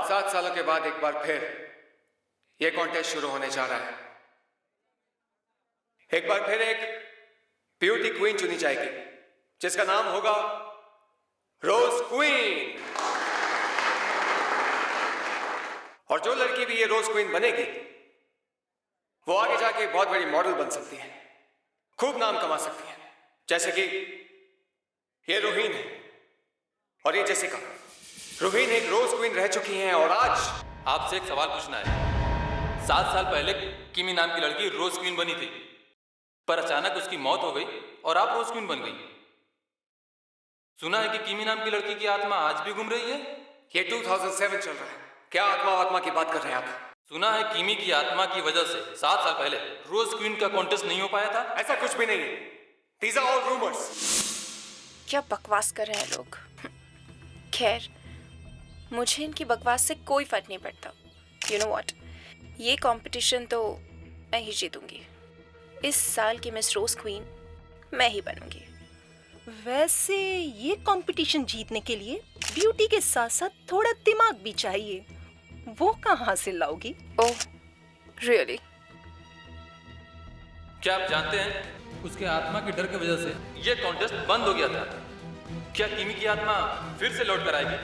आज 7 सालों के बाद एक बार फिर यह कॉन्टेस्ट शुरू होने जा रहा है। एक बार फिर एक ब्यूटी क्वीन चुनी जाएगी जिसका नाम होगा रोज क्वीन। और जो लड़की भी ये रोज क्वीन बनेगी वो आगे जाके बहुत बड़ी मॉडल बन सकती है, खूब नाम कमा सकती है। जैसे कि ये रूहीन है और ये जेसिका। रूहीन एक रोज क्वीन रह चुकी हैं और आज आपसे एक सवाल पूछना है। 7 साल पहले किमी नाम की लड़की रोज क्वीन बनी थी, पर अचानक उसकी मौत हो गई और आप रोज क्वीन बन गई। सुना है कि किमी नाम की लड़की की आत्मा आज भी घूम रही है। ये 2007 चल रहा है, क्या आत्मा की बात कर रहे हैं आप? सुना है किमी की आत्मा की वजह से 7 साल पहले रोज क्वीन का कॉन्टेस्ट नहीं हो पाया था। ऐसा कुछ भी नहीं है। These are all rumors. क्या बकवास कर रहे हैं लोग। खैर, मुझे इनकी बकवास से कोई फर्क नहीं पड़ता। यू नो व्हाट, ये कंपटीशन तो मैं ही जीतूंगी। इस साल की मिस रोज क्वीन मैं ही बनूंगी। वैसे ये कंपटीशन जीतने के लिए ब्यूटी के साथ साथ थोड़ा दिमाग भी चाहिए। वो कहाँ से लाओगी? ओह, रियली? क्या आप जानते हैं उसके आत्मा के डर की वजह से ये कॉन्टेस्ट बंद हो गया था। क्या किमी की आत्मा फिर से लौट कर आएगी?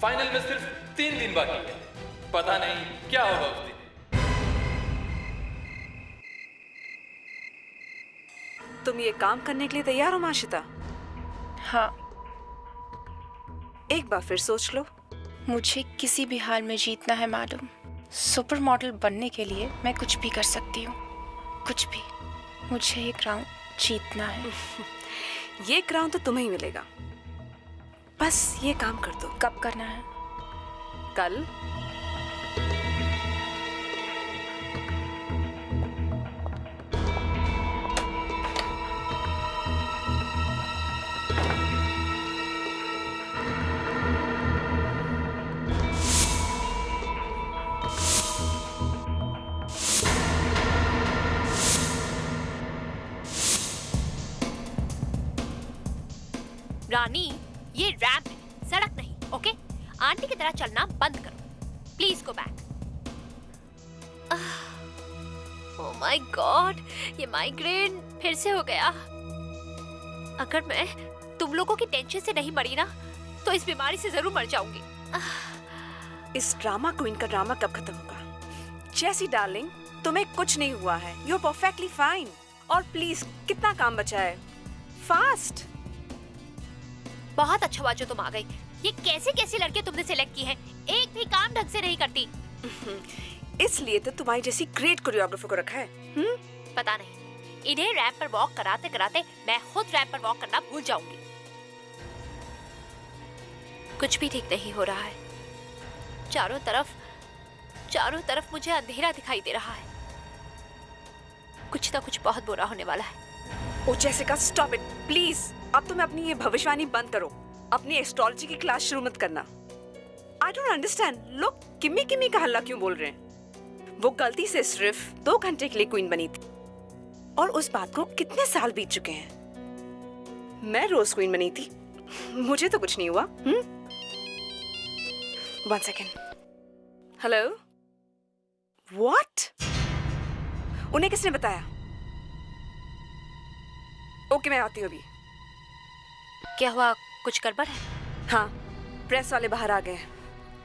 फाइनल में सिर्फ 3 दिन बाकी है। पता नहीं क्या होगा उस दिन। तुम ये काम करने के लिए तैयार हो माशिता? हाँ। एक बार फिर सोच लो। मुझे किसी भी हाल में जीतना है मैडम। सुपर मॉडल बनने के लिए मैं कुछ भी कर सकती हूँ, कुछ भी। मुझे ये क्राउन जीतना है। ये क्राउन तो तुम्हें ही मिलेगा। बस ये काम कर दो। कब करना है? कल। रानी, ये रैंप है, सड़क नहीं, ओके? आंटी की तरह चलना बंद करो। Please go back. Oh my God, ये माइग्रेन फिर से हो गया। अगर मैं तुम लोगों की टेंशन से नहीं मरी ना, तो इस बीमारी से जरूर मर जाऊंगी। इस ड्रामा क्वीन का ड्रामा कब खत्म होगा? जैसी डार्लिंग, तुम्हें कुछ नहीं हुआ है। You are perfectly fine. और प्लीज, कितना काम बचा है? फास्ट। बहुत अच्छा हुआ जो तुम आ गई। ये कैसे कैसे लड़के तुमने सिलेक्ट की हैं? एक भी काम ढंग से नहीं करती। इसलिए तो तुम्हारी जैसी ग्रेट कोरियोग्राफर को रखा है। पता नहीं, इन्हें रैंप पर वॉक कराते कराते मैं खुद रैंप पर वॉक करना भूल जाऊंगी। कुछ भी ठीक नहीं हो रहा है। चारों तरफ मुझे अंधेरा दिखाई दे रहा है। कुछ ना कुछ बहुत बुरा होने वाला है। ओ जेसिका, स्टॉप इट प्लीज। अब तुम्हें अपनी ये भविष्यवाणी बंद करो। अपनी एस्ट्रोलॉजी की क्लास शुरू मत करना। आई डोंट अंडरस्टैंड, लोग किमी किमी का हल्ला क्यों बोल रहे हैं? वो गलती से सिर्फ 2 घंटे के लिए क्वीन बनी थी और उस बात को कितने साल बीत चुके हैं। मैं रोज क्वीन बनी थी, मुझे तो कुछ नहीं हुआ। 1 सेकेंड। Hello, what? उन्हें किसने बताया? ओके, मैं आती हूँ अभी। क्या हुआ, कुछ गड़बड़ है? हाँ, प्रेस वाले बाहर आ गए।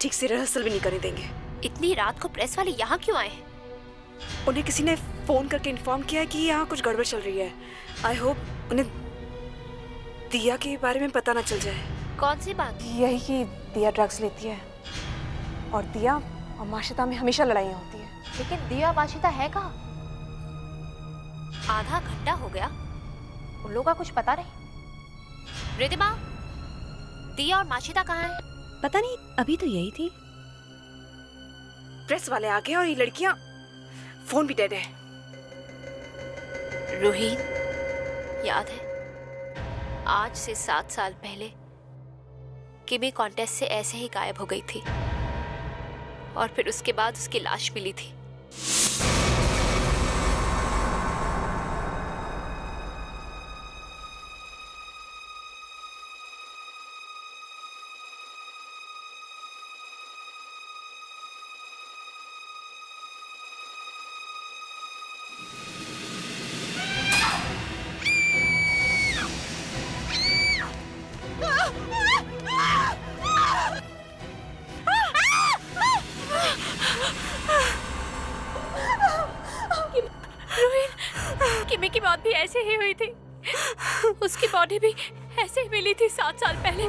ठीक से रिहर्सल भी नहीं करने देंगे। इतनी रात को प्रेस वाले यहाँ क्यों आए हैं? उन्हें किसी ने फोन करके इन्फॉर्म किया है कि यहाँ कुछ गड़बड़ चल रही है। आई होप उन्हें दिया के बारे में पता ना चल जाए। कौन सी बात? यही कि दिया ड्रग्स लेती है और दिया और माशिता में हमेशा लड़ाइयाँ होती है। लेकिन दिया माशिता है कहाँ? आधा घंटा हो गया, उन लोगों का कुछ पता नहीं। रिदिमा, दिया और माशिता कहाँ हैं? पता नहीं, अभी तो यही थी। प्रेस वाले आ गए और ये लड़कियां, फोन भी डेड है। रूहीन, याद है आज से 7 साल पहले किमी कॉन्टेस्ट से ऐसे ही गायब हो गई थी और फिर उसके बाद उसकी लाश मिली थी। किमी की मौत भी ऐसे ही हुई थी। उसकी बॉडी भी ऐसे ही मिली थी 7 साल पहले,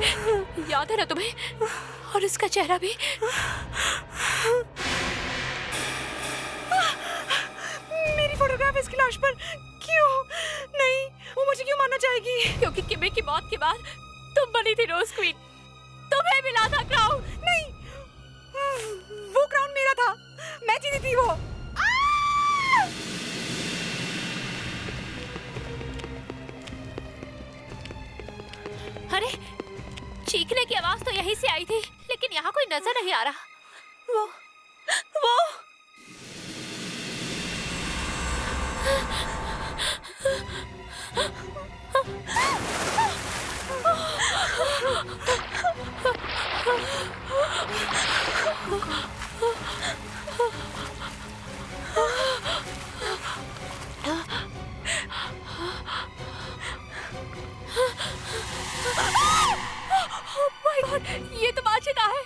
याद है ना तुम्हें? और उसका चेहरा भी। मेरी फोटोग्राफ इसकी लाश पर क्यों? नहीं, वो मुझे क्यों मारना चाहेगी? क्योंकि किमी की मौत के बाद तुम बनी थी रोज क्वीन, तुम्हें मिला था क्राउन। नहीं, वो क्राउन मेरा था, मैं जीती थी वो। अरे चीखने की आवाज तो यहीं से आई थी, लेकिन यहाँ कोई नजर नहीं आ रहा। वो Oh my God, ये तो माचिदा है।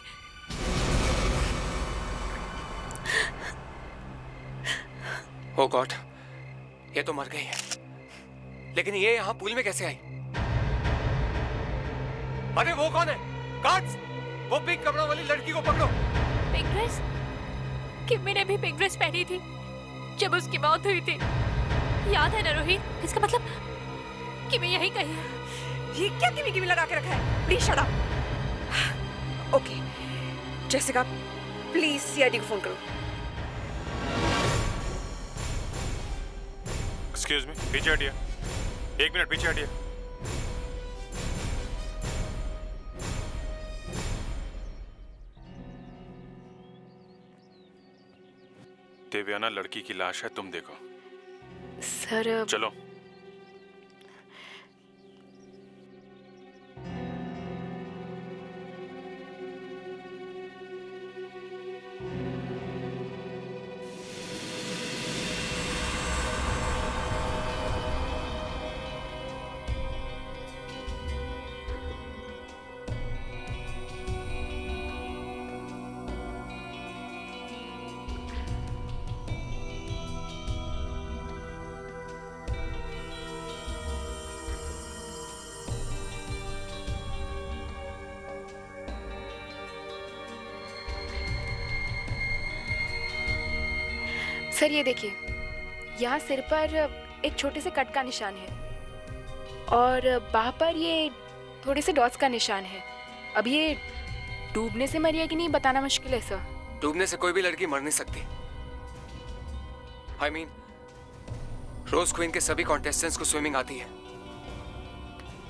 ओ गॉड, ये तो मर गई है। लेकिन ये यहाँ पूल में कैसे आई? अरे वो कौन है? गार्ड्स, वो पिंक कपड़ों वाली लड़की को पकड़ो। Pink dress? किमी ने भी पिंक ड्रेस पहनी थी जब उसकी मौत हुई थी, याद है ना रोहित? इसका मतलब किमी यहीं कहीं है। ये क्या किमी लगा के रखा है? Please shut up. Okay Jessica, please CID को फोन करो। एक्सक्यूज मी, पीछे हटिए। 1 मिनट पीछे हटिए। देवयाना लड़की की लाश है, तुम देखो। सर चलो। सर ये देखिए, यहाँ सिर पर एक छोटे से कट का निशान है और बाह पर ये थोड़े से डॉट्स का निशान है। अब ये डूबने से मरी है कि नहीं बताना मुश्किल है सर। डूबने से कोई भी लड़की मर नहीं सकती। I mean, रोज क्वीन के सभी कॉन्टेस्टेंट्स को स्विमिंग आती है।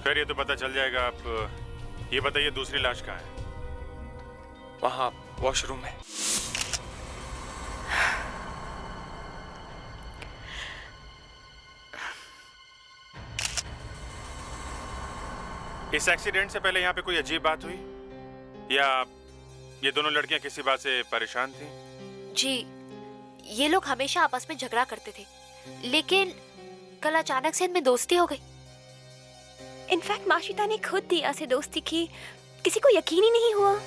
खैर ये तो पता चल जाएगा। आप ये बताइए दूसरी लाश कहाँ है? वहाँ वॉशरूम में। इस एक्सीडेंट से पहले यहाँ पे कोई अजीब बात हुई या ये दोनों लड़कियां किसी बात से परेशान थी? जी, ये लोग हमेशा आपस में झगड़ा करते थे, लेकिन कल अचानक से इनमें दोस्ती हो गई। इनफैक्ट माशिता ने खुद दिया से दोस्ती की, किसी को यकीन ही नहीं हुआ।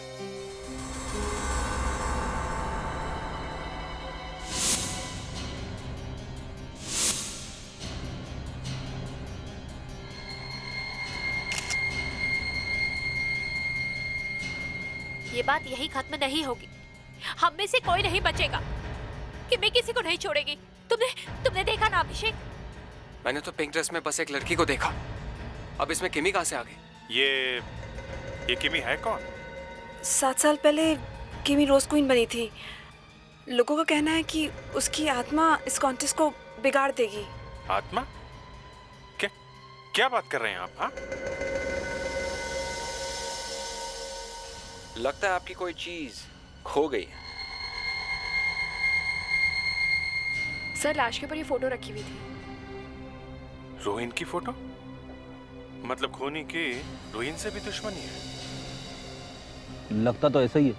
ये बात यही खत्म नहीं होगी। हम में से कोई नहीं बचेगा। किमी किसी को नहीं छोड़ेगी। तुमने देखा ना अभिषेक? मैंने तो पिंक ड्रेस में बस एक लड़की को देखा। अब इसमें किमी कहाँ से आ गई? ये किमी है कौन? 7 साल पहले किमी रोज क्वीन बनी थी। लोगों का कहना है कि उसकी आत्मा इस कॉन्टेस्ट को बिगाड़ देगी। आत्मा? क्या बात कर रहे हैं आप? हाँ, लगता है आपकी कोई चीज खो गई। सर लाश के ऊपर ये फोटो रखी हुई थी। रोहिन की फोटो? मतलब खोनी की रोहिन से भी दुश्मनी है? लगता तो ऐसा ही है।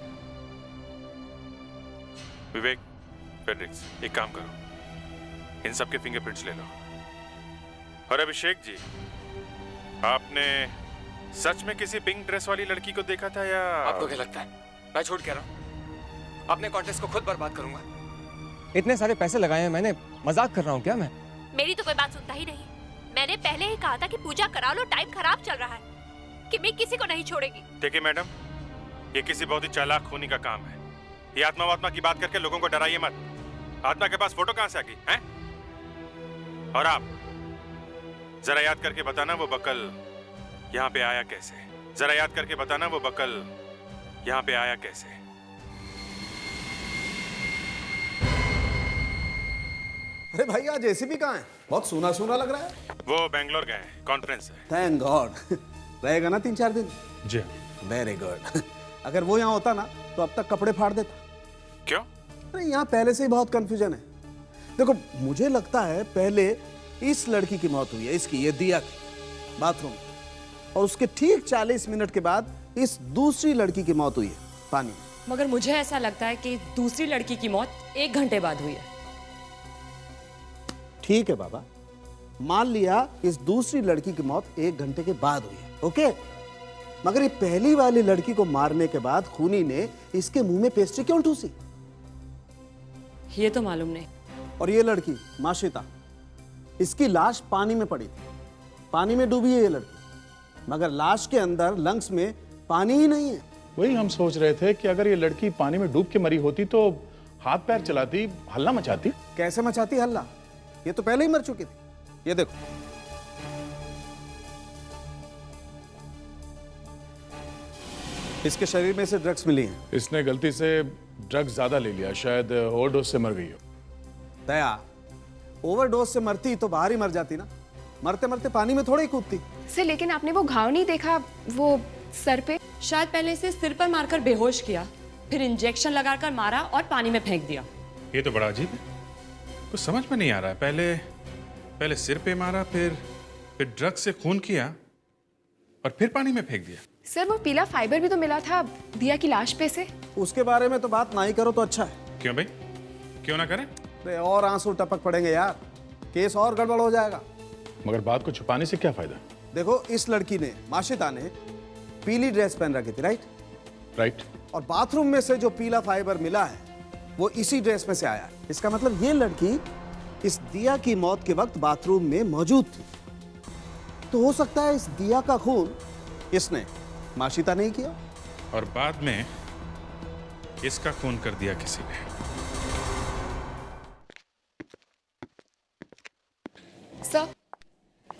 विवेक, फेड्रिक्स, एक काम करो, इन सब के फिंगरप्रिंट्स ले लो। और अभिषेक जी, आपने सच में किसी पिंक ड्रेस वाली लड़की को देखा था या? आपको क्या लगता है मैं झूठ कह रहा हूँ? अपने कॉन्टेस्ट को खुद बर्बाद करूंगा। इतने सारे पैसे लगाए हैं मैंने, मजाक कर रहा हूँ क्या मैं? मेरी तो कोई बात सुनता ही नहीं। मैंने पहले ही कहा था कि पूजा करा लो, टाइम खराब चल रहा है। किमी किसी को नहीं छोड़ेगी। देखिए मैडम, ये किसी बहुत ही चालाक खूनी का काम है। ये आत्मा वात्मा की बात करके लोगों को डराइए मत। आत्मा के पास फोटो कहां से आ गई हैं? और आप जरा याद करके बताना वो बकल यहाँ पे आया कैसे। जरा याद करके बताना वो बकल यहाँ पे आया कैसे। अरे भाई, आज एसीपी कहाँ है? बहुत सूना सूना लग रहा है। वो बेंगलोर गए हैं, कॉन्फ्रेंस है। Thank God. रहेगा ना 3-4 दिन? जी वेरी गुड। अगर वो यहाँ होता ना तो अब तक कपड़े फाड़ देता। क्यों? अरे यहाँ पहले से ही बहुत कंफ्यूजन है। देखो, मुझे लगता है पहले इस लड़की की मौत हुई है, इसकी, ये दिया की, बाथरूम, और उसके ठीक 40 मिनट के बाद इस दूसरी लड़की की मौत हुई है पानी में। मगर मुझे ऐसा लगता है कि दूसरी लड़की की मौत 1 घंटे बाद हुई है। ठीक है बाबा, मान लिया इस दूसरी लड़की की मौत 1 घंटे के बाद हुई है, ओके। मगर ये पहली वाली लड़की को मारने के बाद खूनी ने इसके मुंह में पेस्ट्री क्यों ठूसी? ये तो मालूम नहीं। और ये लड़की माशिता, इसकी लाश पानी में पड़ी थी, पानी में डूबी है ये लड़की, मगर लाश के अंदर लंग्स में पानी ही नहीं है। वही हम सोच रहे थे कि अगर ये लड़की पानी में डूब के मरी होती तो हाथ पैर चलाती, हल्ला मचाती। कैसे मचाती हल्ला? ये तो पहले ही मर चुकी थी। ये देखो, इसके शरीर में से ड्रग्स मिली हैं। इसने गलती से ड्रग्स ज्यादा ले लिया, शायद ओवरडोज से मर गई हो। दया, ओवरडोज से मरती तो बाहर ही मर जाती ना, मरते मरते पानी में थोड़ा ही कूदती। सर, लेकिन आपने वो घाव नहीं देखा वो सर पे? शायद पहले इसे सिर पर मारकर बेहोश किया, फिर इंजेक्शन लगाकर मारा और पानी में फेंक दिया। ये तो बड़ा अजीब है, कुछ समझ में नहीं आ रहा है। पहले सिर पे मारा, फिर ड्रग्स से खून किया और फिर पानी में फेंक दिया। सर, वो पीला फाइबर भी तो मिला था दिया की लाश पे से। उसके बारे में तो बात ना ही करो तो अच्छा है। क्यों भाई, क्यों ना करें? अरे और आंसू टपक पड़ेंगे यार, केस और गड़बड़ हो जाएगा। मगर बात को छुपाने से क्या फायदा? देखो, इस लड़की ने, माशिता ने, पीली ड्रेस पहन रखी थी, राइट? और बाथरूम में से जो पीला फाइबर मिला है वो इसी ड्रेस में से आया है। इसका मतलब ये लड़की इस दिया की मौत के वक्त बाथरूम में मौजूद थी। तो हो सकता है इस दिया का खून इसने, माशिता ने ही किया, और बाद में इसका खून कर दिया किसी ने।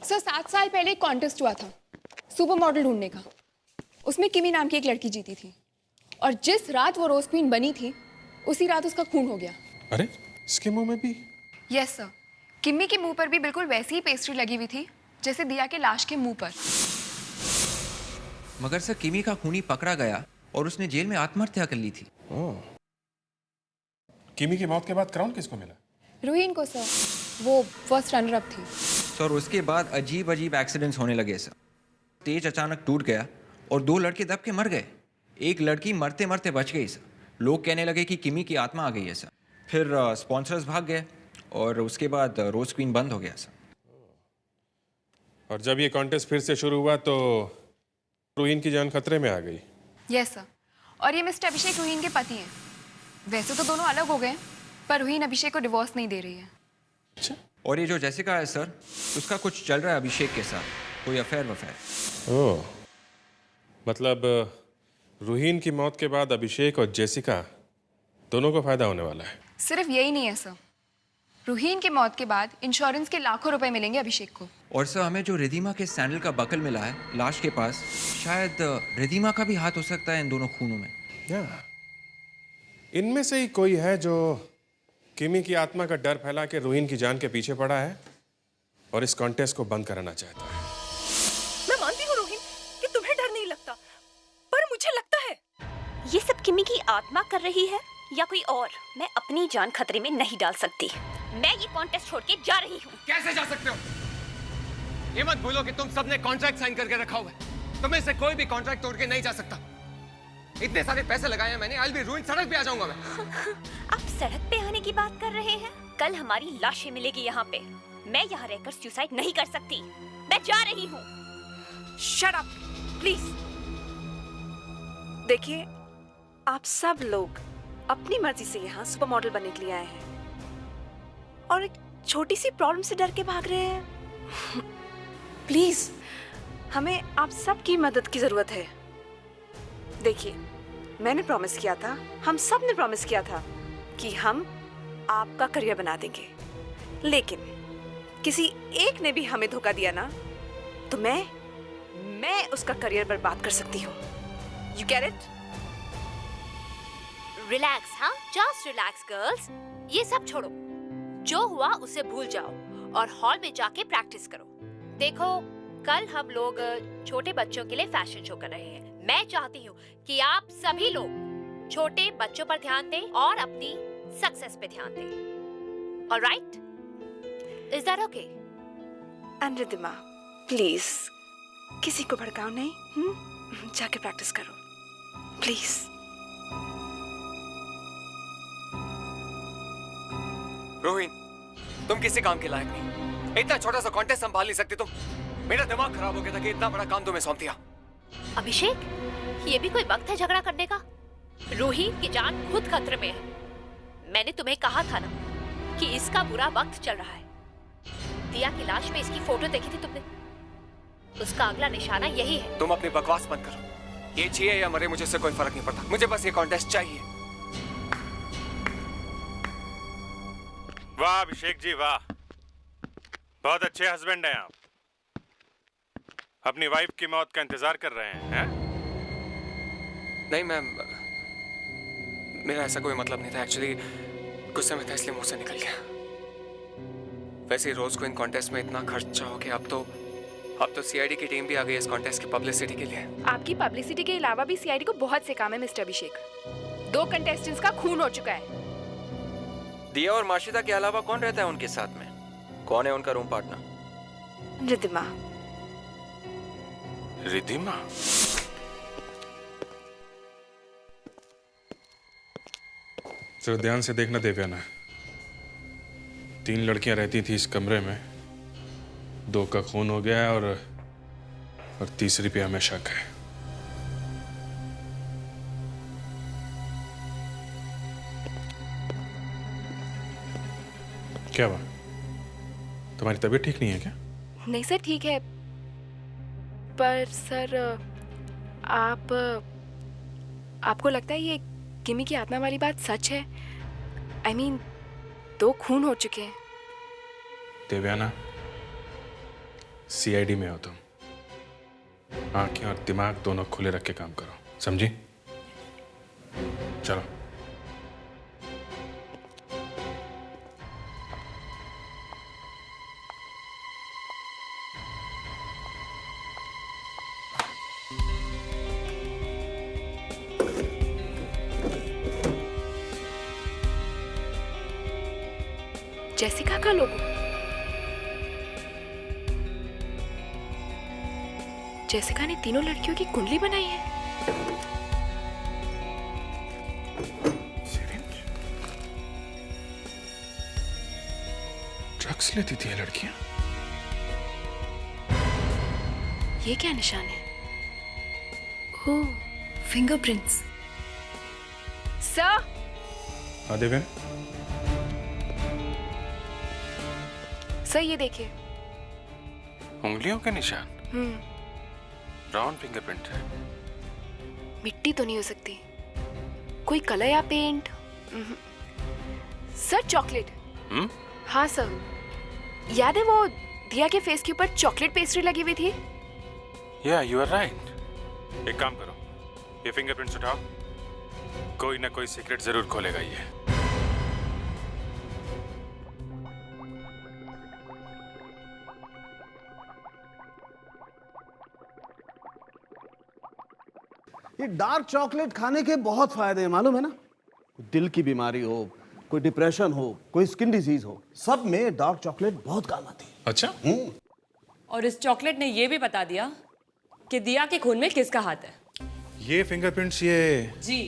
सर 7 साल पहले एक कॉन्टेस्ट हुआ था सुपर मॉडल ढूंढने का। उसमें किमी नाम की एक लड़की जीती थी, और जिस रात वो रोज क्वीन बनी थी उसी रात उसका खून हो गया। अरे, इसके मुंह में भी? यस सर, किमी के मुंह पर भी बिल्कुल वैसी ही पेस्ट्री लगी हुई थी जैसे दिया के लाश के मुंह पर। मगर सर, किमी का खूनी पकड़ा गया और उसने जेल में आत्महत्या कर ली थी। किमी की मौत के बाद क्राउन किसको मिला? रूहीन को सर, वो फर्स्ट रनर अप थी। सर, उसके बाद अजीब अजीब एक्सीडेंट्स होने लगे सर। स्टेज अचानक टूट गया और 2 लड़के दब के मर गए। एक लड़की मरते मरते बच गई सर। लोग कहने लगे कि किमी की आत्मा आ गई है सर। फिर स्पॉन्सर्स भाग गए और उसके बाद रोज क्वीन बंद हो गया सर। और जब ये कॉन्टेस्ट फिर से शुरू हुआ तो रूहीन की जान खतरे में आ गई। यस सर, और ये मिस्टर अभिषेक रूहीन के पति हैं। वैसे तो दोनों अलग हो गए, पर रूहीन अभिषेक को डिवोर्स नहीं दे रही है। अच्छा। और ये जो जेसिका है सर, उसका कुछ चल रहा है अभिषेक के साथ, कोई अफेयर वफेयर। ओह, मतलब रूहीन की मौत के बाद अभिषेक और जेसिका दोनों को फायदा होने वाला है। सिर्फ यही नहीं है सर, रूहीन की मौत के बाद इंश्योरेंस के लाखों रुपए मिलेंगे अभिषेक को। और सर, हमें जो रिधिमा के सैंडल का बकल मिला है लाश के पास, शायद रिधिमा का भी हाथ हो सकता है इन दोनों खूनों में। इनमें से ही कोई है जो किमी की आत्मा का डर फैला के रूहीन की जान के पीछे पड़ा है और इस कॉन्टेस्ट को बंद कराना चाहता है। मैं मानती हूँ रोहिन कि तुम्हें डर नहीं लगता, पर मुझे लगता है ये सब किमी की आत्मा कर रही है या कोई और। मैं अपनी जान खतरे में नहीं डाल सकती। मैं ये कॉन्टेस्ट छोड़ के जा रही हूँ। कैसे जा सकते हो? ये मत भूलो कि तुम सबने कॉन्ट्रैक्ट साइन करके रखा हुआ है। तुम्हें से कोई भी कॉन्ट्रैक्ट तोड़ के नहीं जा सकता। इतने सारे पैसे लगाए हैं मैंने, I'll be ruined, सड़क पे आ जाऊंगा मैं। आप सड़क पे आने की बात कर रहे हैं? कल हमारी लाशें मिलेगी यहाँ पे। मैं यहाँ रहकर सुसाइड नहीं कर सकती। मैं जा रही हूँ। Shut up please. देखिए, आप सब लोग अपनी मर्जी से यहाँ सुपर मॉडल बनने के लिए आए हैं, और एक छोटी सी प्रॉब्लम से डर के भाग रहे हैं? प्लीज, हमें आप सबकी मदद की जरूरत है। देखिए, मैंने प्रॉमिस किया था, हम सब ने प्रॉमिस किया था कि हम आपका करियर बना देंगे, लेकिन किसी एक ने भी हमें धोखा दिया ना, तो मैं उसका करियर बर्बाद कर सकती हूँ। You get it? रिलैक्स, हाँ, जस्ट रिलैक्स गर्ल्स। ये सब छोड़ो, जो हुआ उसे भूल जाओ और हॉल में जाके प्रैक्टिस करो। देखो, कल हम लोग छोटे बच्चों के लिए फैशन शो कर रहे हैं। मैं चाहती हूँ कि आप सभी लोग छोटे बच्चों पर ध्यान दें और अपनी सक्सेस पे ध्यान दें। Alright? Is that okay? And Riddhima, please किसी को भड़काओ नहीं। जाके प्रैक्टिस करो प्लीज। रोहिन, तुम किसी काम के लायक नहीं। इतना छोटा सा कॉन्टेस्ट संभाल नहीं सकते तुम। मेरा दिमाग खराब हो गया था कि इतना बड़ा काम तुम्हें सौंप दिया। अभिषेक, ये भी कोई वक्त है झगड़ा करने का? रोहित की जान खुद खतरे में है। मैंने तुम्हें कहा था ना कि इसका बुरा वक्त चल रहा है। दिया की लाश में इसकी फोटो देखी थी तुमने? उसका अगला निशाना यही है। तुम अपनी बकवास बंद करो। ये जिए या मरे मुझे इससे कोई फर्क नहीं पड़ता। मुझे बस ये कॉन्टेस्ट चाहिए। वाह अभिषेक जी, वाह, बहुत अच्छे हस्बैंड हैं आप। अपनी वाइफ की मौत का इंतजार कर रहे हैं? नहीं मैम, मेरा ऐसा कोई मतलब नहीं था। एक्चुअली गुस्से में था इसलिए मुंह से निकल गया। वैसे रोज को इन कॉन्टेस्ट में इतना खर्चा हो गया। अब तो सीआईडी की टीम भी आ गई इस कॉन्टेस्ट की पब्लिसिटी के लिए। आपकी पब्लिसिटी के अलावा भी सीआईडी को बहुत से काम है मिस्टर अभिषेक। 2 कंटेस्टेंट्स का खून हो चुका है। दिया और माशिदा के अलावा कौन रहता है उनके साथ में? कौन है उनका रूम पार्टनर? रिद्धिमा। रिद्धिमा? जरा ध्यान से देखना देवयाना। 3 लड़कियां रहती थी इस कमरे में, 2 का खून हो गया है और तीसरी पे हमें शक है। क्या बात, तुम्हारी तबीयत ठीक नहीं है क्या? नहीं सर, ठीक है, पर सर आपको लगता है ये किमी की आत्मा वाली बात सच है? I mean, 2 खून हो चुके हैं। देवयाना, सीआईडी में हो तुम। आंखें और दिमाग दोनों खुले रख के काम करो, समझी? चलो। जेसिका का लोगो? जेसिका ने तीनों लड़कियों की कुंडली बनाई है। ड्रग्स लेती थी ये लड़कियां? ये क्या निशान है? ओह, फिंगरप्रिंट्स। सर। हाँ देवेन। सर ये देखिए। उंगलियों के निशान? ब्राउन फिंगरप्रिंट है। मिट्टी तो नहीं हो सकती, कोई कलर या पेंट? Sir chocolate. हाँ सर, याद है वो दिया के फेस के ऊपर चॉकलेट पेस्ट्री लगी हुई थी? या यू आर राइट। एक काम करो, ये फिंगरप्रिंट्स उठाओ, कोई ना कोई सीक्रेट जरूर खोलेगा ये। ये डार्क चॉकलेट खाने के बहुत फायदे हैं, मालूम है ना? दिल की बीमारी हो, कोई डिप्रेशन हो, कोई स्किन डिजीज हो, सब में डार्क चॉकलेट बहुत काम आती है। अच्छा? और इस चॉकलेट ने ये भी बता दिया कि दिया के खून में किसका हाथ है। ये फिंगरप्रिंट्स ये? जी,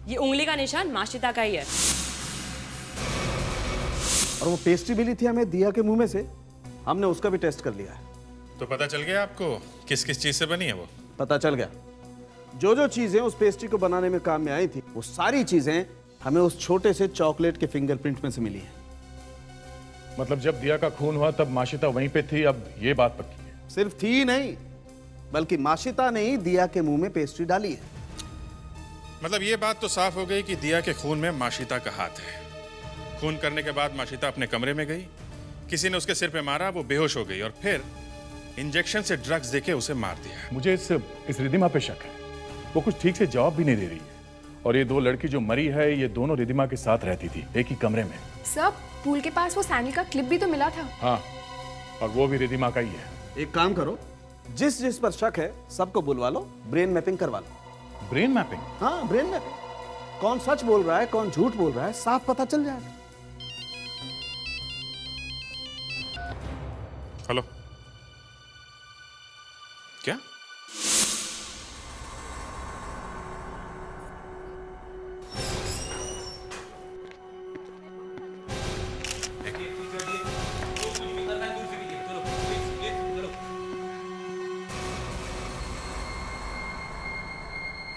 ये उंगली का निशान माशिदा का ही है। और वो पेस्ट्री मिली थी हमें दिया के मुंह में से, हमने उसका भी टेस्ट कर लिया है। तो पता चल गया आपको किस किस चीज से बनी है वो? पता चल गया। जो जो चीजें उस पेस्ट्री को बनाने में काम में आई थी, वो सारी चीजें हमें उस छोटे से चॉकलेट के फिंगरप्रिंट में से मिली है। मतलब जब दिया का खून हुआ तब माशिता वहीं पे थी, अब ये बात पक्की है? सिर्फ थी ही नहीं, बल्कि माशिता ने ही दिया के मुंह में पेस्ट्री डाली है। मतलब ये बात तो साफ हो गई कि दिया के खून में माशिता का हाथ है। खून करने के बाद माशिता अपने कमरे में गई, किसी ने उसके सिर पे मारा, वो बेहोश हो गई और फिर इंजेक्शन से ड्रग्स देके उसे मार दिया। मुझे इस रिदिमा पे शक है, वो कुछ ठीक से जवाब भी नहीं दे रही है। और ये दो लड़की जो मरी है, ये दोनों रिदिमा के साथ रहती थी, एक ही कमरे में। सब पूल के पास वो सैंडल का क्लिप भी तो मिला था। हाँ, और वो भी रिदिमा का ही है। एक काम करो, जिस जिस पर शक है सबको बुलवा लो, ब्रेन मैपिंग करवा लो। Brain mapping? हाँ, ब्रेन मैपिंग। कौन सच बोल रहा है, कौन झूठ बोल रहा है, साफ पता चल जाएगा। हेलो, क्या?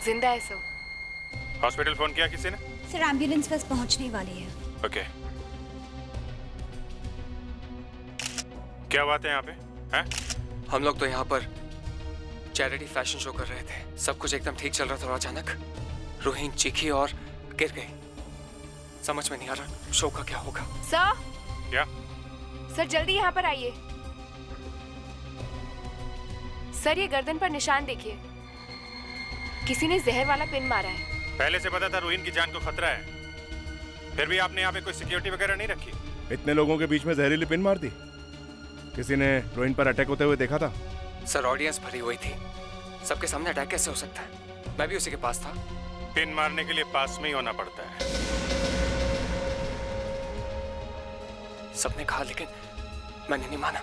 जिंदा है सब। हॉस्पिटल फोन किया किसी ने? सर एम्बुलेंस बस पहुंचने वाली है। ओके। क्या बात है यहाँ पे? हैं? हम लोग तो यहाँ पर चैरिटी फैशन शो कर रहे थे। सब कुछ एकदम ठीक चल रहा था और अचानक रोहिन चीखी और गिर गई। समझ में नहीं आ रहा शो का क्या होगा। सर, क्या? सर जल्दी यहाँ पर आइए। सर ये गर्दन पर निशान देखिए, किसी ने जहर वाला पिन मारा है। पहले से पता था रोहिन की जान को खतरा है, फिर भी आपने यहाँ पे कोई सिक्योरिटी वगैरह नहीं रखी? इतने लोगों के बीच में जहरीली पिन मार दी? किसी ने रोहिन पर अटैक होते हुए देखा था? सर ऑडियंस भरी हुई थी, सबके सामने अटैक कैसे हो सकता है? मैं भी उसी के पास था। पिन मारने के लिए पास में ही होना पड़ता है। सबने कहा लेकिन मैंने नहीं माना।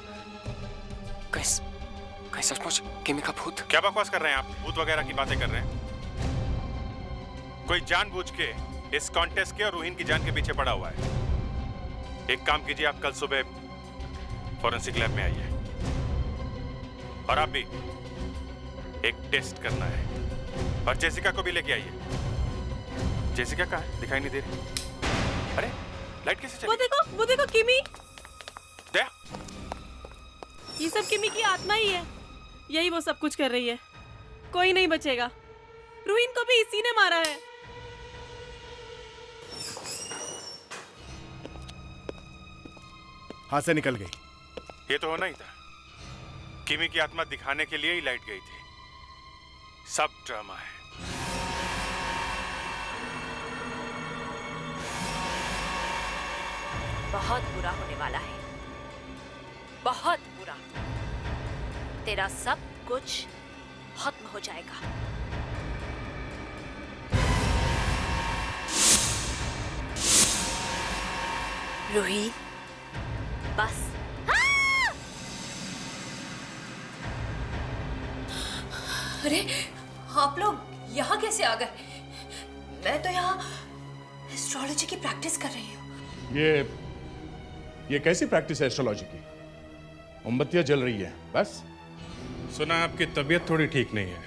कहीं सचमुच किमी का भूत? क्या बकवास कर रहे हैं आप? भूत वगैरह की बातें कर रहे हैं? कोई जानबूझ के इस कॉन्टेस्ट के और रोहिन की जान के पीछे पड़ा हुआ है। एक काम कीजिए, आप कल सुबह फॉरेंसिक लैब में आइए और आप भी एक टेस्ट करना है और जेसिका को भी लेके आइए। जेसिका कहाँ है? दिखाई नहीं दे रही। अरे लाइट कैसे चली? वो देखो किमी। दया, ये सब किमी की आत्मा ही है, यही वो सब कुछ कर रही है। कोई नहीं बचेगा। रोहिन को भी इसी ने मारा है। हाथ से निकल गई। ये तो होना ही था। किमी की आत्मा दिखाने के लिए ही लाइट गई थी। सब ड्रामा है। बहुत बुरा होने वाला है, बहुत बुरा। तेरा सब कुछ खत्म हो जाएगा। रोहित, बस। अरे आप लोग यहाँ कैसे आ गए? मैं तो यहाँ एस्ट्रोलॉजी की प्रैक्टिस कर रही हूँ। ये कैसी प्रैक्टिस है एस्ट्रोलॉजी की? मोमबत्तियां जल रही है बस। सुना आपकी तबीयत थोड़ी ठीक नहीं है,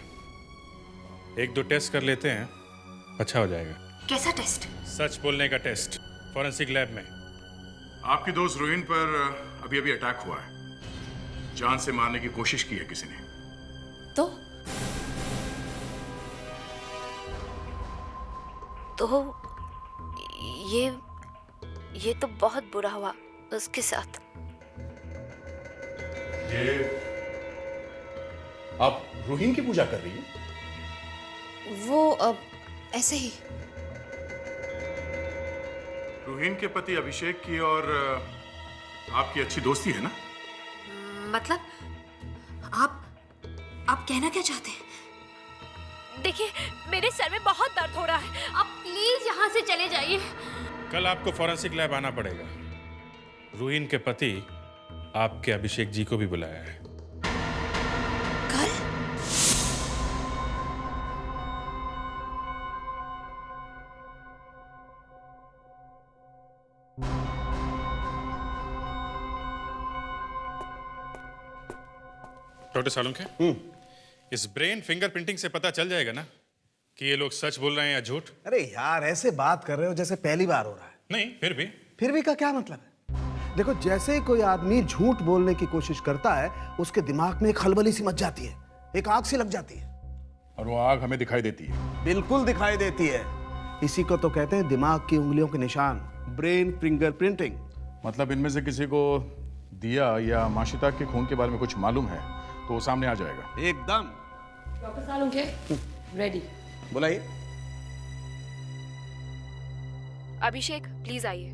एक दो टेस्ट कर लेते हैं, अच्छा हो जाएगा। कैसा टेस्ट? सच बोलने का टेस्ट, फॉरेंसिक लैब में। आपकी दोस्त रोहिन पर अभी अभी अटैक हुआ है। जान से मारने की कोशिश की है किसी ने। तो ये तो बहुत बुरा हुआ उसके साथ। ये आप रोहिन की पूजा कर रही हैं? वो ऐसे ही। रोहिन के पति अभिषेक की और आपकी अच्छी दोस्ती है ना? मतलब आप कहना क्या चाहते हैं? देखिए मेरे सर में बहुत दर्द हो रहा है, आप प्लीज यहाँ से चले जाइए। कल आपको फॉरेंसिक लैब आना पड़ेगा। रोहिन के पति आपके अभिषेक जी को भी बुलाया है। कल? डॉक्टर सालुंखे, इस ब्रेन फिंगरप्रिंटिंग से पता चल जाएगा ना कि ये लोग सच बोल रहे हैं या झूठ? अरे यार, ऐसे बात कर रहे हो जैसे पहली बार हो रहा है। नहीं, फिर भी का क्या मतलब है? देखो, जैसे ही कोई आदमी झूठ बोलने की कोशिश करता है, उसके दिमाग में एक खलबली सी मच जाती है, एक आग सी लग जाती है। और वो आग हमें दिखाई देती है। बिल्कुल दिखाई देती है। इसी को तो कहते हैं दिमाग की उंगलियों के निशान, ब्रेन फिंगरप्रिंटिंग। मतलब इनमें से किसी को दिया या माशिता के खून के बारे में कुछ मालूम है तो वो सामने आ जाएगा। एकदम। Doctor Salunkhe, ready. बुलाइए। अभिषेक प्लीज आइए।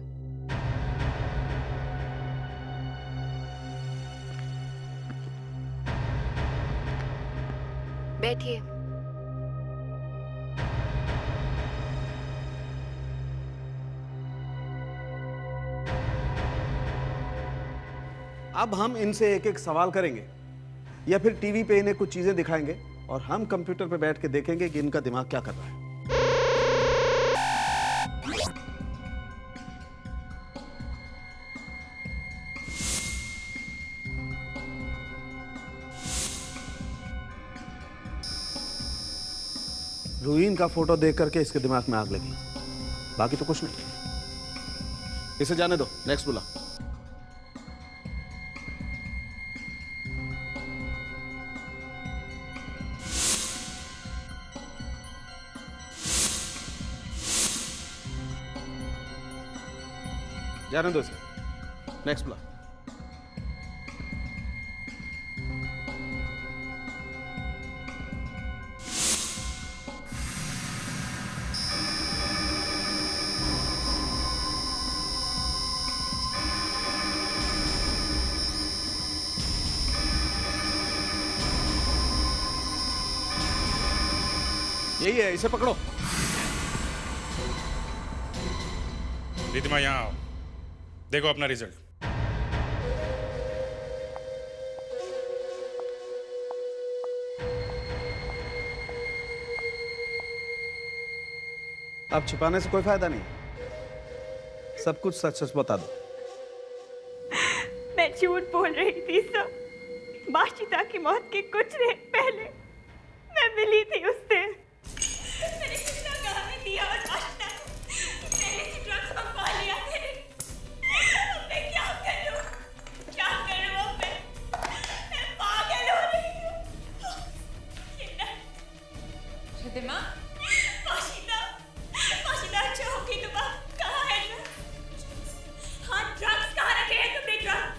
बैठिए। अब हम इनसे एक एक सवाल करेंगे या फिर टीवी पे इन्हें कुछ चीजें दिखाएंगे और हम कंप्यूटर पे बैठ के देखेंगे कि इनका दिमाग क्या कर रहा है। रूहीन का फोटो देख करके इसके दिमाग में आग लगी, बाकी तो कुछ नहीं। इसे जाने दो, नेक्स्ट बुला। जाने दो इसे, नेक्स्ट बुला। यही है, इसे पकड़ो। रिधिमा यहाँ आओ, देखो अपना रिजल्ट। अब छिपाने से कोई फायदा नहीं, सब कुछ सच सच बता दो। मैं झूठ बोल रही थी सब। माशिता की मौत के कुछ देर पहले मैं मिली थी उससे। मैंने कितना गहने दिया और माशिता को पहले से ड्रग्स मंगवा लिया थे। अब मैं क्या करूं? क्या करूं अब मैं पागल हो रही हूं। रिधिमा, माशिता अच्छा होगी तो कहाँ है हाँ, ड्रग्स कहाँ रखे हैं तुमने ड्रग्स?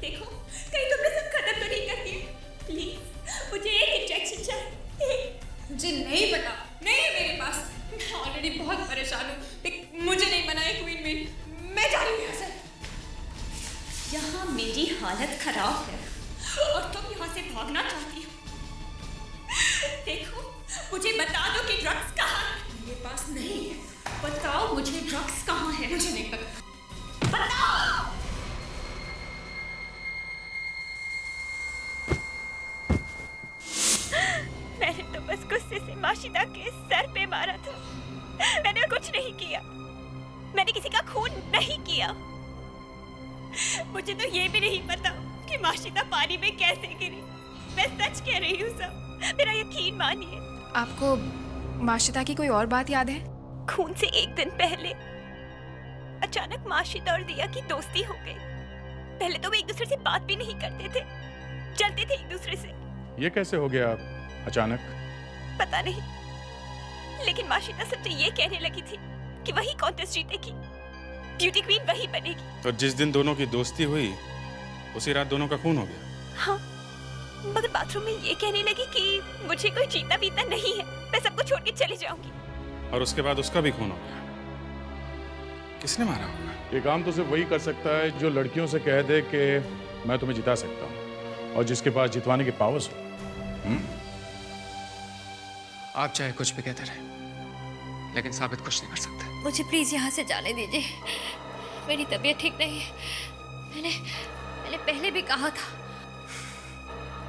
देखो कहीं तुमने सब खत्म तो नहीं कर दिए। प्लीज मुझे एक इंजेक्शन चाहिए। मुझे नहीं पता, नहीं है मेरे पास। मैं ऑलरेडी बहुत परेशान हूँ। मुझे नहीं बनाए क्वीन में, मैं जा रही हूँ यहाँ से। यहाँ मेरी हालत खराब है और तुम यहाँ से भागना चाहती हो। देखो मुझे बता दो कि ड्रग्स कहाँ है। मेरे पास नहीं है। बताओ मुझे ड्रग्स कहाँ है। मुझे नहीं पता। बताओ। मैंने तो बस गुस्से से माशिता के सर पे मारा था। मैंने कुछ नहीं किया। मैंने किसी का खून नहीं किया। मुझे तो ये भी नहीं पता कि माशिता पानी में कैसे गिरी। मैं सच कह रही हूँ सब, मेरा यकीन मानिए। आपको माशिता की कोई और बात याद है? खून से एक दिन पहले अचानक माशिता और दिया की दोस्ती हो गई। पहले तो वो एक दूसरे से बात भी नहीं करते थे, जलते थे एक दूसरे से। ये कैसे हो गया अचानक? पता नहीं, लेकिन माशिता सबसे ये कहने लगी थी कि वही कॉन्टेस्ट जीतेगी, ब्यूटी क्वीन वही बनेगी। तो जिस दिन दोनों की दोस्ती हुई उसी रात दोनों का खून हो गया। हाँ, मगर बाथरूम में ये कहने लगी कि मुझे कोई जीता पीता नहीं है, मैं सबको छोड़ के चली जाऊंगी। और उसके बाद उसका भी खून हो गया। किसने मारा होगा? ये काम तो सिर्फ वही कर सकता है जो लड़कियों से कह दे कि मैं तुम्हें जिता सकता हूँ और जिसके पास जितवाने के पावर्स हो। आप चाहे कुछ भी कहते रहे, लेकिन साबित कुछ नहीं कर सकते। मुझे प्लीज यहाँ से जाने दीजिए। मेरी तबीयत ठीक नहीं है। मैंने पहले भी कहा था।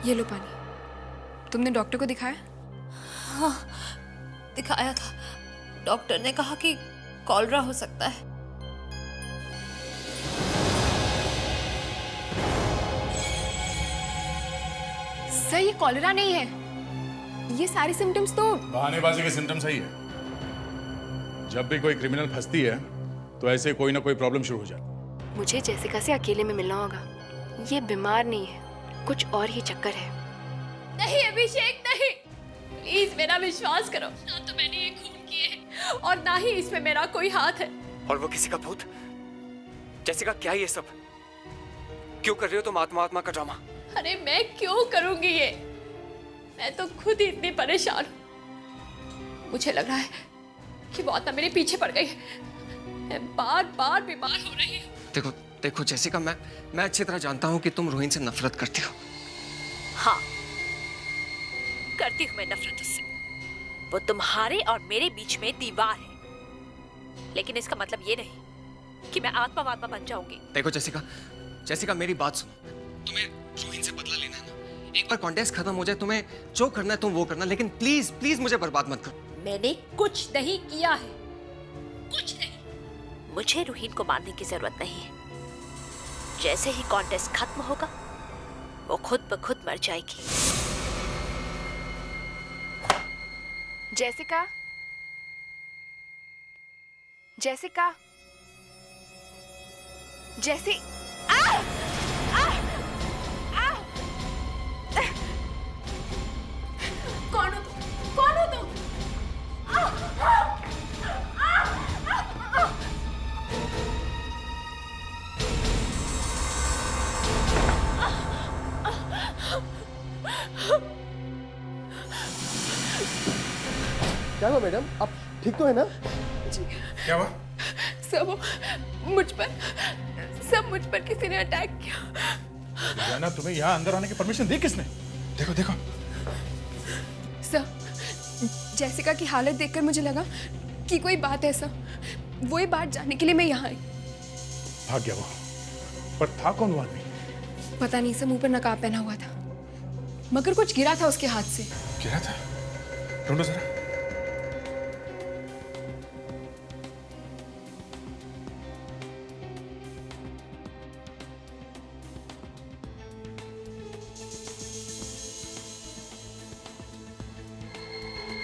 ये लो पानी। तुमने डॉक्टर को दिखाया? हाँ, दिखाया था। डॉक्टर ने कहा कि कॉलरा हो सकता है। सर, ये कॉलरा नहीं है। ये सारे सिम्टम्स तो बहानेबाजी के सिम्टम्स ही है। जब भी कोई क्रिमिनल फंसती है तो ऐसे कोई ना कोई प्रॉब्लम शुरू हो जाती है। मुझे जेसिका से अकेले में मिलना होगा। ये बीमार नहीं है, कुछ और ही चक्कर है। नहीं अभिषेक नहीं, प्लीज मेरा विश्वास करो। ना तो मैंने ये खून किए हैं और ना ही इसमें मेरा कोई हाथ है। और वो किसी का भूत? जेसिका क्या ये सब? क्यों कर रही हो तुम आत्मा का ड्रामा? अरे मैं क्यों करूंगी ये? मैं तो खुद ही इतनी परेशान हूँ। मुझे लग रहा है कि वो आत्मा मेरे पीछे पड़ गई है। मैं बार बार बीमार हो रही हूँ। देखो जेसिका, मैं अच्छी तरह जानता हूँ कि तुम रोहिन से नफरत करती हो। हाँ, करती हूँ मैं नफरत उससे। वो तुम्हारे और मेरे बीच में दीवार है, लेकिन इसका मतलब ये नहीं कि मैं आत्मा बन जाऊंगी। देखो जेसिका मेरी बात सुनो। तुम्हें रोहिन से बदला लेना है ना, एक बार कॉन्टेस्ट खत्म हो जाए, तुम्हें जो करना है तुम वो करना, लेकिन प्लीज प्लीज मुझे बर्बाद मत करो। मैंने कुछ नहीं किया है, कुछ नहीं। मुझे रोहिन को मारने की जरूरत नहीं है। जैसे ही कॉन्टेस्ट खत्म होगा वो खुद ब खुद मर जाएगी। जेसिका, जेसिका, जेसी कौन हो तुम? कौन हो तुम? क्या हुआ मैडम, आप ठीक तो है ना? जी। क्या हुआ? सब मुझ पर किसी ने अटैक किया। जाना, तुम्हें यहाँ अंदर आने की परमिशन दी किसने? देखो देखो। सर, जेसिका की हालत देखकर मुझे लगा कि कोई बात है सर। वो ये बात जानने के लिए मैं यहाँ आई। भाग गया वो, पर था कौन वो आदमी? पता नहीं सर, मुंह पर नकाब पहना हुआ था, मगर कुछ गिरा था उसके हाथ से। गिरा था? ढूंढो जरा।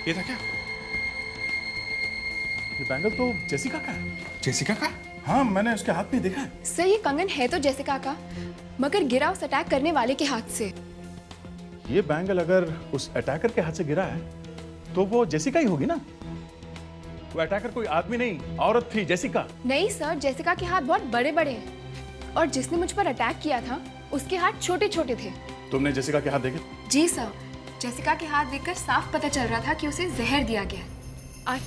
ये था क्या? ये बैंगल तो जेसिका का है। जेसिका का? हाँ, मैंने उसके हाथ में देखा है। सर, ये कंगन है तो जेसिका का, मगर गिरा उस अटैक करने वाले के हाथ से। ये बैंगल अगर उस अटैकर के हाथ से गिरा है तो वो जेसिका ही होगी ना? वो अटैकर कोई आदमी नहीं, औरत थी, जेसिका। नहीं सर, जेसिका के हाथ बहुत बड़े बड़े हैं और जिसने मुझ पर अटैक किया था उसके हाथ छोटे छोटे थे। तुमने जेसिका के हाथ देखे? जी सर, जेसिका के हाथ देखकर साफ पता चल रहा था कि उसे जहर दिया गया है।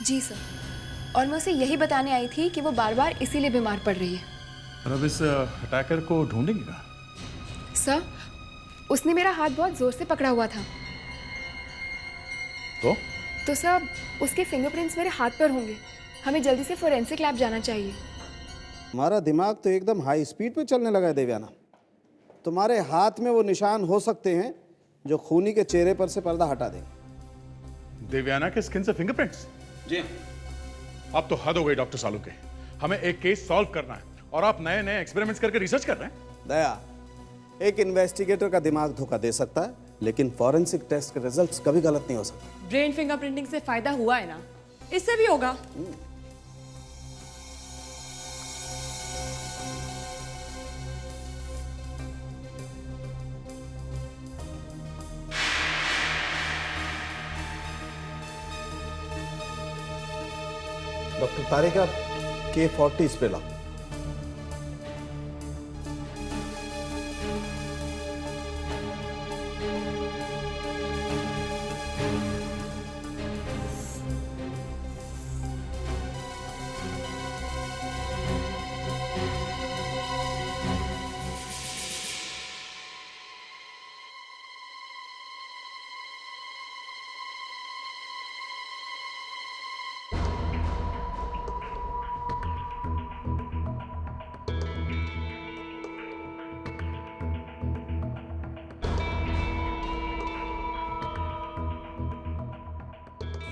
जी सर, और मैं उसे यही बताने आई थी कि वो बार बार इसीलिए बीमार पड़ रही है। और अब इस अटैकर को ढूंढेंगे ना? सर, उसने मेरा हाथ बहुत जोर से पकड़ा हुआ था। तो सर, उसके फिंगरप्रिंट्स मेरे हाथ पर होंगे। हमें जल्दी से फोरेंसिक लैब जाना चाहिए। हमारा दिमाग तो एकदम हाई स्पीड पे चलने लगा है देवयाना। तुम्हारे हाथ में वो निशान हो सकते हैं जो खूनी के चेहरे पर से पर्दा हटा देंगे। देवयाना के स्किन से फिंगरप्रिंट्स? जी। अब तो हद हो गई डॉक्टर सालू के। हमें एक केस सॉल्व करना है और आप नए नए एक्सपेरिमेंट्स करके रिसर्च कर रहे हैं। दया, एक इन्वेस्टिगेटर का दिमाग धोखा दे सकता है, लेकिन फॉरेंसिक टेस्ट के रिजल्ट्स कभी गलत नहीं हो सकते। ब्रेन फिंगरप्रिंटिंग से फायदा हुआ है ना, इससे भी होगा। डॉक्टर तारिका, K40 इस पे लाओ।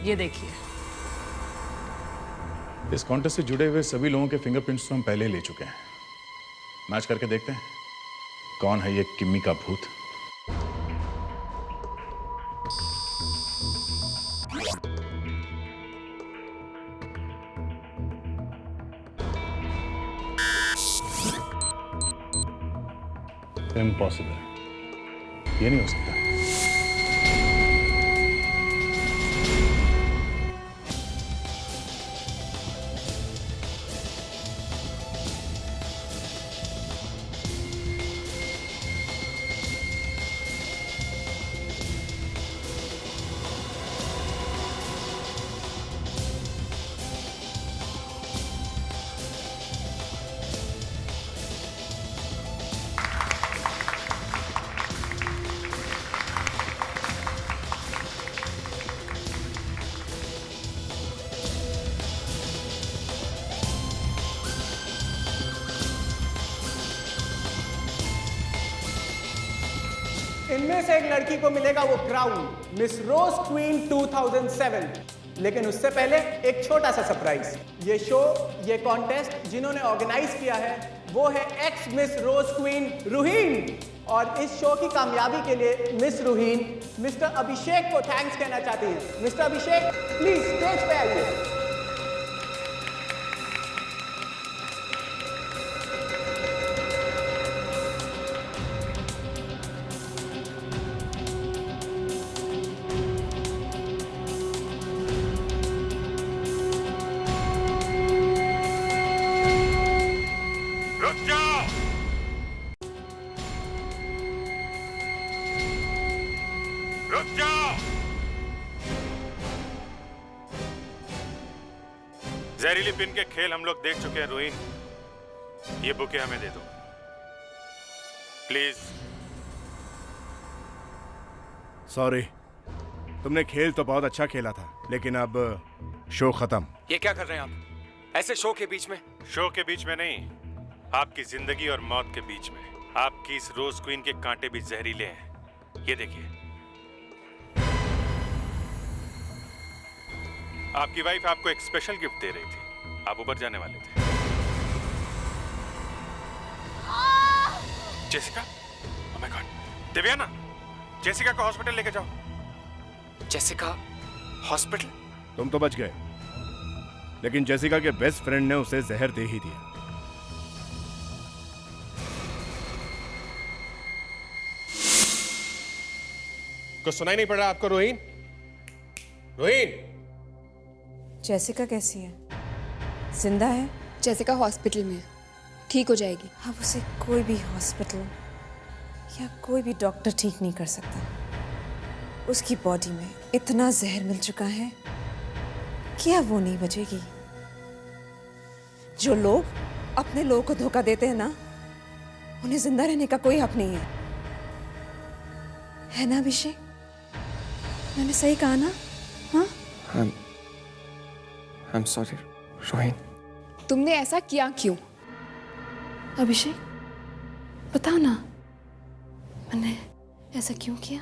ये देखिए, इस कॉन्टेस्ट से जुड़े हुए सभी लोगों के फिंगरप्रिंट्स तो हम पहले ले चुके हैं। मैच करके देखते हैं कौन है ये किम्मी का भूत। इम्पॉसिबल, ये नहीं हो सकता। इनमें से एक लड़की को मिलेगा वो क्राउन, मिस रोज क्वीन 2007। लेकिन उससे पहले एक छोटा सा सरप्राइज। ये शो, ये कॉन्टेस्ट जिन्होंने ऑर्गेनाइज किया है वो है एक्स मिस रोज क्वीन रूहीन। और इस शो की कामयाबी के लिए मिस रूहीन मिस्टर अभिषेक को थैंक्स कहना चाहती हैं। मिस्टर अभिषेक, प्लीज स्टेज पे आइए। जहरीली पिन के खेल हम लोग देख चुके हैं रूहीन। ये बुके हमें दे दो प्लीज। सॉरी, तुमने खेल तो बहुत अच्छा खेला था, लेकिन अब शो खत्म। ये क्या कर रहे हैं आप ऐसे शो के बीच में? शो के बीच में नहीं, आपकी जिंदगी और मौत के बीच में। आपकी इस रोज क्वीन के कांटे भी जहरीले हैं। ये देखिए, आपकी वाइफ आपको एक स्पेशल गिफ्ट दे रही थी। आप ऊपर जाने वाले थे। Jessica, oh my god, Divyana, Jessica को हॉस्पिटल लेके जाओ। Jessica hospital? तुम तो बच गए, लेकिन जेसिका के बेस्ट फ्रेंड ने उसे जहर दे ही दिया। कुछ सुनाई नहीं पड़ रहा आपको रूहीन? रूहीन, जेसिका कैसी है? जिंदा है? जेसिका हॉस्पिटल में, ठीक हो जाएगी। अब उसे कोई भी हॉस्पिटल या कोई भी डॉक्टर ठीक नहीं कर सकता। उसकी बॉडी में इतना जहर मिल चुका है कि अब वो नहीं बचेगी। जो लोग अपने लोगों को धोखा देते हैं ना, उन्हें जिंदा रहने का कोई हक नहीं है ना अभिषेक? मैंने सही कहा ना? हाँ? I'm sorry, रूहीन। तुमने ऐसा किया क्यों? अभिषेक, बताओ ना, मैंने ऐसा क्यों किया?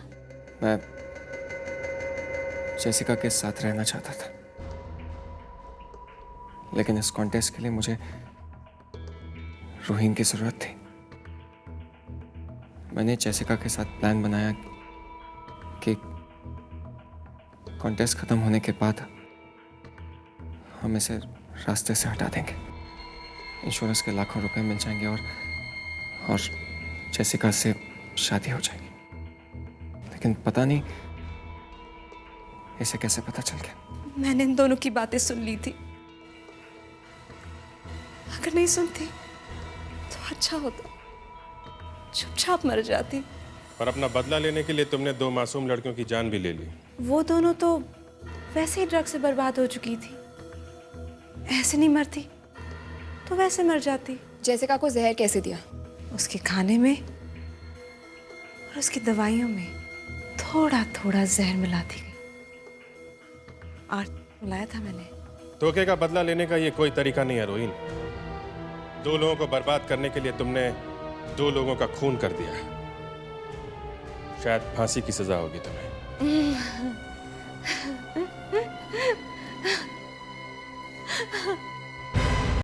मैं जेसिका के साथ रहना चाहता था, लेकिन इस कॉन्टेस्ट के लिए मुझे रूहीन की जरूरत थी। मैंने जेसिका के साथ प्लान बनाया कि कॉन्टेस्ट खत्म होने के बाद हम इसे रास्ते से हटा देंगे। इंश्योरेंस के लाखों रुपए मिल जाएंगे और जेसिका से शादी हो जाएगी। लेकिन पता नहीं इसे कैसे पता चल गया। मैंने इन दोनों की बातें सुन ली थी। अगर नहीं सुनती तो अच्छा होता, चुपचाप मर जाती। और अपना बदला लेने के लिए तुमने 2 मासूम लड़कियों की जान भी ले ली। वो दोनों तो वैसे ही ड्रग से बर्बाद हो चुकी थी। ऐसे नहीं मरती तो वैसे मर जाती। जेसिका को जहर कैसे दिया? उसके खाने में और उसकी दवाइयों में थोड़ा थोड़ा जहर मिला दी गई और मिलाया था मैंने। धोखे का बदला लेने का ये कोई तरीका नहीं है रूहीन। 2 लोगों को बर्बाद करने के लिए तुमने 2 लोगों का खून कर दिया। शायद फांसी की सजा होगी तुम्हें।